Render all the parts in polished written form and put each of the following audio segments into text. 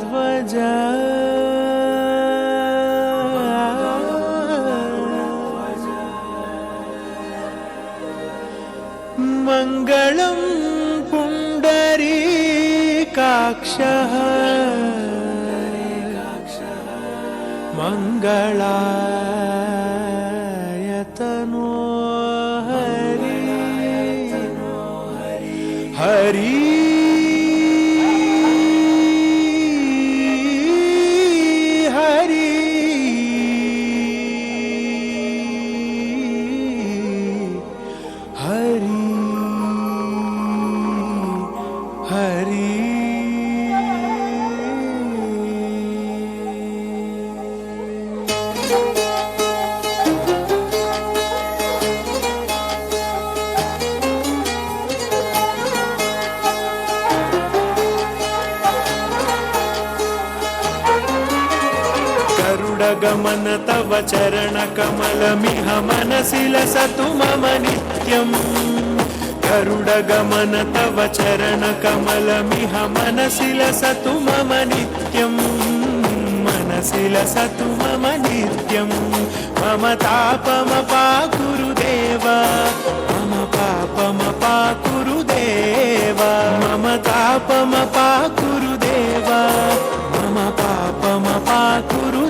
ध्वज मंगलं पुंडरीकाक्षः मंगलायतनो हरि हरि गमन तव चरण कमलमिह मनसि लसतु मम नित्यम् गरुड गमन तव चरण कमलमिह मनसि लसतु मम नित्यम् मनसि लसतु मम नित्यम् मम तापमपाकुरुदेव मम पापमपाकुरुदेव मम तापमपाकुरुदेव मम पापमपाकुरुदेव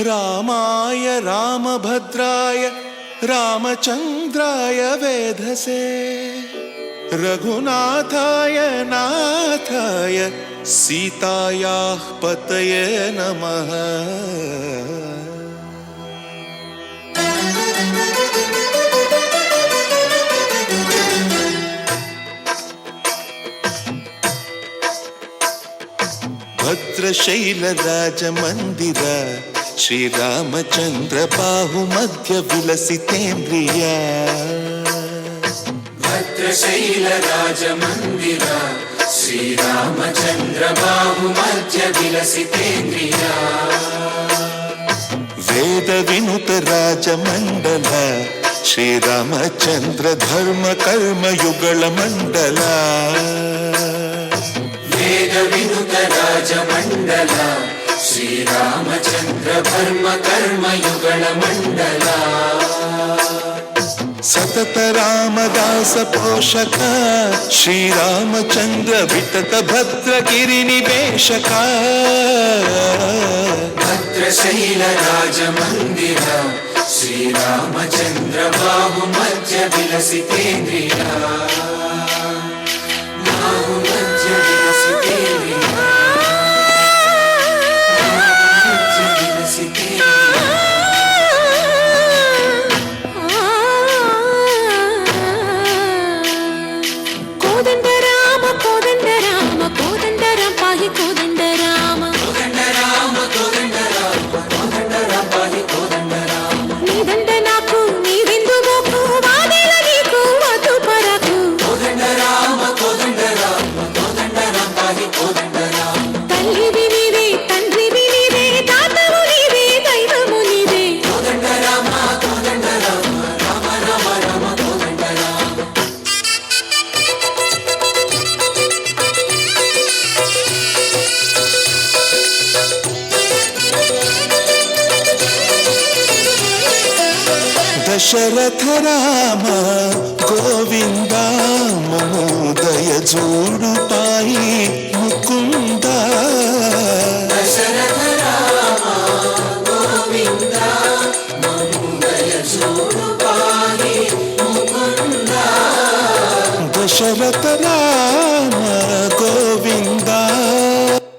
रामाय रामभद्राय रामचन्द्राय वेधसे रघुनाथाय नाथाय सीतायाः पतये नमः। भद्रशैलराजमन्दिर श्रीरामचन्द्र बाहुमध्य विलसितेन्द्रिया भद्रशैलराजमन्दिर श्रीरामचन्द्र बाहुमध्य विलसितेन्द्रिया वेदविनुत राजमण्डल श्रीरामचन्द्र धर्म कर्म युगल मंडल वेदविनुत राजमण्डल श्रीरामचन्द्र धर्म कर्म युगल मंडल सतत रामदास पोषक श्रीरामचन्द्र वितत भद्र गिरिनिवेशक भद्रशैलराजमन्दिर श्रीरामचन्द्र बाहुमध्य विलसितेन्द्रिया बाहुमध्य विलसितेन्द्रिया दशरथ राम गोविंद महोदय जोड़ु पाई मुकुंद दशरथ राम गोविंद महोदय जोड़ु पाई मुकुंद दशरथ राम